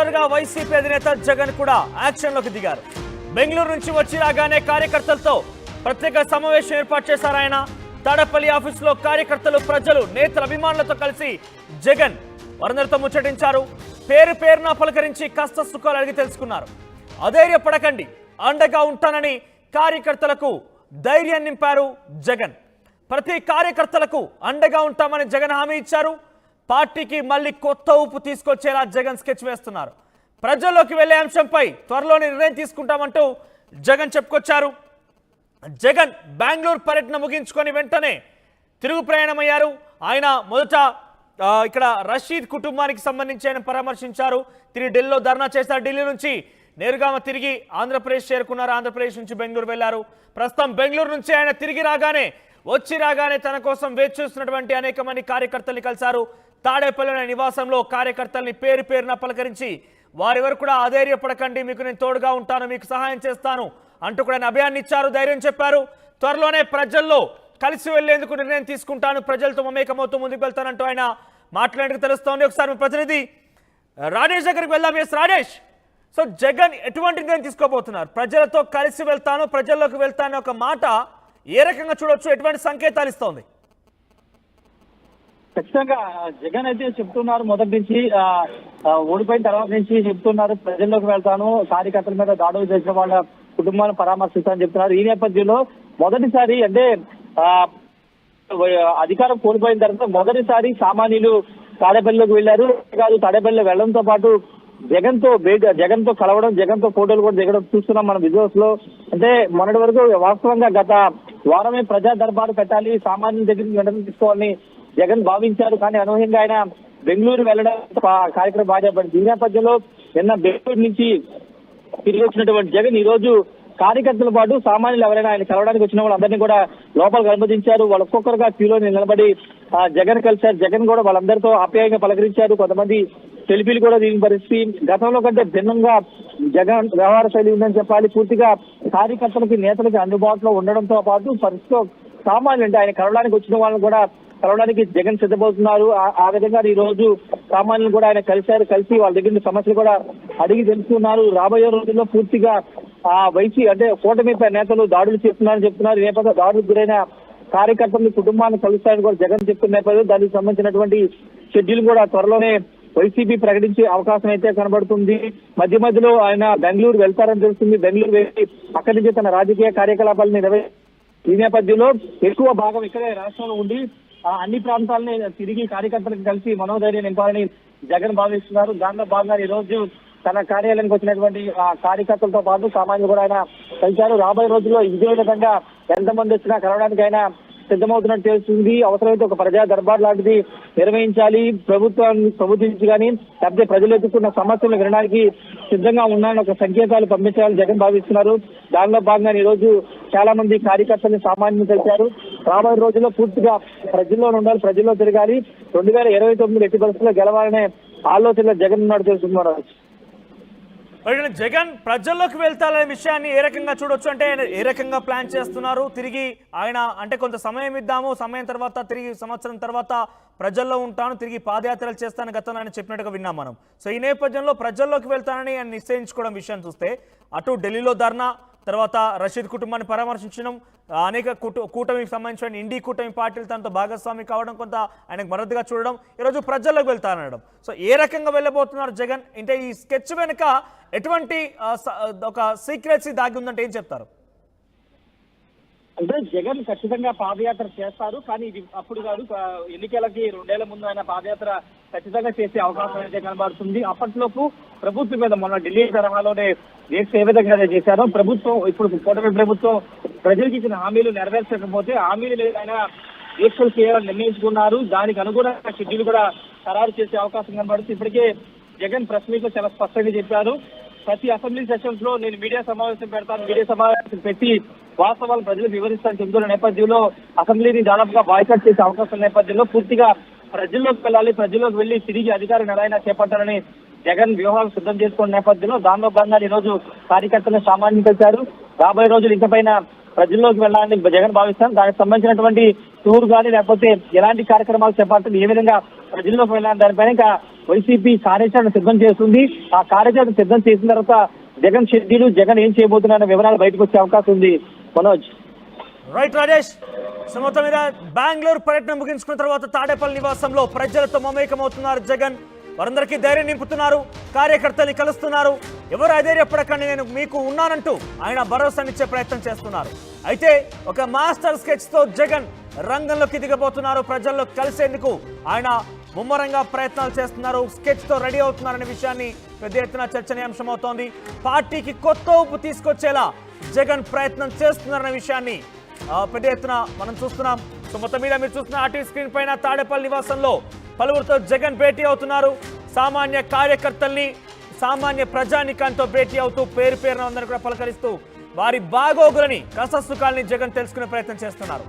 Final గా YCP అధినేత జగన్ కూడా యాక్షన్ లోకి దిగారు. బెంగళూరు నుంచి వచ్చి రాగానే కార్యకర్తలతో ప్రత్యేక సమావేశం ఏర్పాటు చేశారు ఆయన. తాడపల్లి ఆఫీసులో కార్యకర్తలు, ప్రజలు, నేతల, అభిమానులతో కలిసి జగన్ వారందరితో ముచ్చటించారు. పేరు పేరున పలకరించి కష్ట సుఖాలు అడిగి తెలుసుకున్నారు. అధైర్యపడకండి, అండగా ఉంటానని కార్యకర్తలకు ధైర్యం నింపారు జగన్. ప్రతి కార్యకర్తలకు అండగా ఉంటామని జగన్ హామీ ఇచ్చారు. పార్టీకి మళ్ళీ కొత్త ఊపు తీసుకొచ్చేలా జగన్ స్కెచ్ వేస్తున్నారు. ప్రజల్లోకి వెళ్లే అంశంపై త్వరలోనే నిర్ణయం తీసుకుంటామంటూ జగన్ చెప్పుకొచ్చారు. జగన్ బెంగళూరు పర్యటన ముగించుకొని వెంటనే తిరుగు ప్రయాణమయ్యారు. ఆయన మొదట ఇక్కడ రషీద్ కుటుంబానికి సంబంధించి ఆయన పరామర్శించారు. తిరిగి ఢిల్లీలో ధర్నా చేశారు. ఢిల్లీ నుంచి నేరుగా తిరిగి ఆంధ్రప్రదేశ్ చేరుకున్నారు. ఆంధ్రప్రదేశ్ నుంచి బెంగళూరు వెళ్లారు. ప్రస్తుతం బెంగళూరు నుంచి ఆయన తిరిగి రాగానే తన కోసం వేచి చూస్తున్నటువంటి అనేక మంది కార్యకర్తల్ని కలిశారు. తాడేపల్లి నివాసంలో కార్యకర్తల్ని పేరు పేరున పలకరించి వారెవరు కూడా అధైర్యపడకండి, మీకు నేను తోడుగా ఉంటాను, మీకు సహాయం చేస్తాను అంటూ కూడా అభయాన్ని ఇచ్చారు, ధైర్యం చెప్పారు. త్వరలోనే ప్రజల్లో కలిసి వెళ్లేందుకు నిర్ణయం తీసుకుంటాను, ప్రజలతో మమేకమవుతూ ముందుకు వెళ్తానంటూ ఆయన మాట్లాడేందుకు తెలుస్తోంది. ఒకసారి మీ ప్రతినిధి రాజేష్ దగ్గరికి వెళ్దాం. ఎస్ రాజేష్, సో జగన్ ఎటువంటి నిర్ణయం తీసుకోబోతున్నారు? ప్రజలతో కలిసి వెళ్తాను, ప్రజల్లోకి వెళ్తాను ఒక మాట ఏ రకంగా చూడొచ్చు, ఎటువంటి సంకేతాలు ఇస్తోంది? ఖచ్చితంగా జగన్ అయితే చెప్తున్నారు, మొదటి నుంచి ఓడిపోయిన తర్వాత నుంచి చెప్తున్నారు ప్రజల్లోకి వెళ్తాను, కార్యకర్తల మీద దాడులు చేసిన వాళ్ళ కుటుంబాలను పరామర్శిస్తానని చెప్తున్నారు. ఈ నేపథ్యంలో మొదటిసారి అంటే అధికారం కోల్పోయిన తర్వాత మొదటిసారి సామాన్యులు తాడేపల్లిలోకి వెళ్లారు. కాదు, తాడేపల్లిలో వెళ్లడంతో పాటు జగన్ తో కలవడం, జగన్ తో ఫోటోలు కూడా దిగడం చూస్తున్నాం మన విజువల్స్ లో. అంటే మొన్నటి వరకు వాస్తవంగా గత వారమే ప్రజా దర్బారు పెట్టాలి, సామాన్యుల దగ్గరికి వెంటనే తీసుకోవాలని జగన్ భావించారు. కానీ అనూహ్యంగా ఆయన బెంగళూరు వెళ్లడం కార్యక్రమం బాగా పడింది. ఈ నేపథ్యంలో నిన్న బెంగళూరు నుంచి తిరిగి వచ్చినటువంటి జగన్ ఈ రోజు కార్యకర్తలతో పాటు సామాన్యులు ఎవరైనా ఆయన కలవడానికి వచ్చిన వాళ్ళందరినీ కూడా లోపలికి అనుమతించారు. వాళ్ళు ఒక్కొక్కరుగా క్యూలో నిలబడి జగన్ కలిశారు. జగన్ కూడా వాళ్ళందరితో ఆప్యాయంగా పలకరించారు. కొంతమంది సెల్ఫీలు కూడా దీని పరిస్థితి గతంలో కంటే భిన్నంగా జగన్ వ్యవహార శైలి ఉందని చెప్పాలి. పూర్తిగా కార్యకర్తలకి, నేతలకి అందుబాటులో ఉండడంతో పాటు పరిస్థితిలో సామాన్యులు అంటే ఆయన కలవడానికి వచ్చిన వాళ్ళని కూడా కలవడానికి జగన్ సిద్ధమవుతున్నారు. ఆ విధంగా ఈ రోజు సామాన్యులు కూడా ఆయన కలిసి వాళ్ళ దగ్గర సమస్యలు కూడా అడిగి తెలుసుకున్నారు. రాబోయే రోజుల్లో పూర్తిగా అంటే కూటమిపై నేతలు దాడులు చేస్తున్నారని చెప్తున్నారు. ఈ నేపథ్యంలో దాడులకు గురైన కార్యకర్తలు, కుటుంబాన్ని కలుస్తారని కూడా జగన్ చెప్తున్న నేపథ్యంలో దానికి సంబంధించినటువంటి షెడ్యూల్ కూడా త్వరలోనే వైసీపీ ప్రకటించే అవకాశం అయితే కనబడుతుంది. మధ్యలో ఆయన బెంగళూరు వెళ్తారని తెలుస్తుంది. బెంగళూరు వెళ్ళి అక్కడి నుంచి తన రాజకీయ కార్యకలాపాలను ఈ నేపథ్యంలో ఎక్కువ భాగం ఇక్కడే రాష్ట్రంలో ఉండి అన్ని ప్రాంతాలని తిరిగి కార్యకర్తలకు కలిసి మనోధైర్యం నింపాలని జగన్ భావిస్తున్నారు. దానిలో భాగంగా ఈ రోజు తన కార్యాలయానికి వచ్చినటువంటి కార్యకర్తలతో పాటు సామాన్యులు కూడా ఆయన కలిశారు. రాబోయే రోజుల్లో ఇదే విధంగా ఎంతమంది వచ్చినా కలవడానికి ఆయన సిద్ధమవుతున్నట్టు తెలుస్తుంది. అవసరమైతే ఒక ప్రజా దర్బార్ లాంటిది నిర్వహించాలి, ప్రభుత్వించి కానీ లేకపోతే ప్రజలు ఎదుర్కొన్న సమస్యలను వినడానికి సిద్ధంగా ఉన్నాయని ఒక సంకేతాలు పంపించాలని జగన్ భావిస్తున్నారు. దానిలో భాగంగా ఈ రోజు చాలా మంది కార్యకర్తలు, సామాన్యులు కలిశారు. రాబోయే రోజుల్లో పూర్తిగా ప్రజల్లో ఉండాలి, ప్రజల్లో తిరగాలి, 2029 ఎట్టి పరిస్థితుల్లో గెలవాలనే ఆలోచనలో జగన్ ఉన్నాడు తెలుసుకున్నారు. జగన్ ప్రజల్లోకి వెళ్తారనే విషయాన్ని ఏ రకంగా చూడొచ్చు? అంటే ఏ రకంగా ప్లాన్ చేస్తున్నారు? తిరిగి ఆయన అంటే కొంత సమయం ఇద్దాము, సమయం తర్వాత తిరిగి సంవత్సరం తర్వాత ప్రజల్లో ఉంటాను, తిరిగి పాదయాత్రలు చేస్తాను గతంలో ఆయన చెప్పినట్టుగా విన్నాం మనం. సో ఈ నేపథ్యంలో ప్రజల్లోకి వెళ్తానని ఆయన నిశ్చయించుకోవడం విషయం చూస్తే అటు ఢిల్లీలో ధర్నా, తర్వాత రషీద్ కుటుంబాన్ని పరామర్శించడం, అనేక కూటమికి సంబంధించిన ఇండి కూటమి పార్టీలు తనతో భాగస్వామి కావడం, కొంత ఆయనకు మద్దతుగా చూడడం, ఈరోజు ప్రజల్లోకి వెళ్తానడం. సో ఏ రకంగా వెళ్ళబోతున్నారు జగన్? అంటే ఈ స్కెచ్ వెనుక ఎటువంటి ఒక సీక్రెట్సీ దాగి ఉందంటే ఏం చెప్తారు? అంటే జగన్ ఖచ్చితంగా పాదయాత్ర చేస్తారు, కానీ ఇది అప్పుడు కాదు, ఎన్నికలకి 2 ఏళ్ల ముందు ఆయన పాదయాత్ర ఖచ్చితంగా చేసే అవకాశం అయితే కనబడుతుంది. అప్పట్లోపు ప్రభుత్వం మీద మొన్న ఢిల్లీ తరహాలోనే ఏ విధంగా చేశారో ప్రభుత్వం, ఇప్పుడు కూటమి ప్రభుత్వం ప్రజలకు ఇచ్చిన హామీలు నెరవేర్చకపోతే హామీలు ఆయన దీక్షలు చేయాలని నిర్ణయించుకున్నారు. దానికి అనుగుణంగా షెడ్యూల్ కూడా ఖరారు చేసే అవకాశం కనబడుతుంది. ఇప్పటికే జగన్ ప్రెస్ మీట్ లో చాలా స్పష్టంగా చెప్పారు, ప్రతి అసెంబ్లీ సెషన్స్ లో నేను మీడియా సమావేశం పెడతాను, మీడియా సమావేశం పెట్టి వాస్తవాలు ప్రజలకు వివరిస్తానని చెబుతున్న నేపథ్యంలో అసెంబ్లీని దాదాపుగా బాయ్కాట్ చేసే అవకాశం నేపథ్యంలో పూర్తిగా ప్రజల్లోకి వెళ్ళాలి, ప్రజల్లోకి వెళ్లి తిరిగి అధికారం ఎలా అయినా చేపట్టాలని జగన్ వ్యూహాలు సిద్ధం చేసుకున్న నేపథ్యంలో దానిలో భాగంగా ఈ రోజు కార్యకర్తలను సామాన్యం కలిశారు. రాబోయే రోజులు ఇంకపైన ప్రజల్లోకి వెళ్ళాలని జగన్ భావిస్తాను. దానికి సంబంధించినటువంటి టూర్ కానీ లేకపోతే ఎలాంటి కార్యక్రమాలు చేపట్టాలి, ఏ విధంగా ప్రజల్లోకి వెళ్ళాలని దానిపైన ఇంకా వైసీపీ కార్యాచరణ సిద్ధం చేస్తుంది. ఆ కార్యాచరణ సిద్ధం చేసిన తర్వాత జగన్ షెడ్యూల్, జగన్ ఏం చేయబోతున్నారన్న వివరాలు బయటకు వచ్చే అవకాశం ఉంది. మనోజ్. రైట్ రాజేష్. సో మొత్తం మీద బెంగళూరు పర్యటన ముగించుకున్న తర్వాత తాడేపల్లి నివాసంలో ప్రజలతో మమేకమవుతున్నారు జగన్. వారందరికీ ధైర్యం నింపుతున్నారు, కార్యకర్తల్ని కలుస్తున్నారు. ఎవరు అధైర్యపడకండి, నేను మీకు ఉన్నానంటూ ఆయన భరోసానిచ్చే ప్రయత్నం చేస్తున్నారు. అయితే ఒక మాస్టర్ స్కెచ్ తో జగన్ రంగంలోకి దిగబోతున్నారు. ప్రజల్లో కలిసేందుకు ఆయన ముమ్మరంగా ప్రయత్నాలు చేస్తున్నారు, స్కెచ్ తో రెడీ అవుతున్నారనే విషయాన్ని పెద్ద ఎత్తున చర్చనీయాంశం అవుతోంది. పార్టీకి కొత్త ఊపు తీసుకొచ్చేలా జగన్ ప్రయత్నం చేస్తున్నారనే విషయాన్ని పెద్ద ఎత్తున మనం చూస్తున్నాం. సో మొత్తం మీద మీరు చూస్తున్న ఆర్టీవీ స్క్రీన్ పైన తాడేపల్లి నివాసంలో పలువురితో జగన్ భేటీ అవుతున్నారు. సామాన్య కార్యకర్తల్ని, సామాన్య ప్రజానికాంతో భేటీ అవుతూ పేరు పేరున అందరినీ కూడా పలకరిస్తూ వారి బాగోగులని, కష్టసుఖాలని జగన్ తెలుసుకునే ప్రయత్నం చేస్తున్నారు.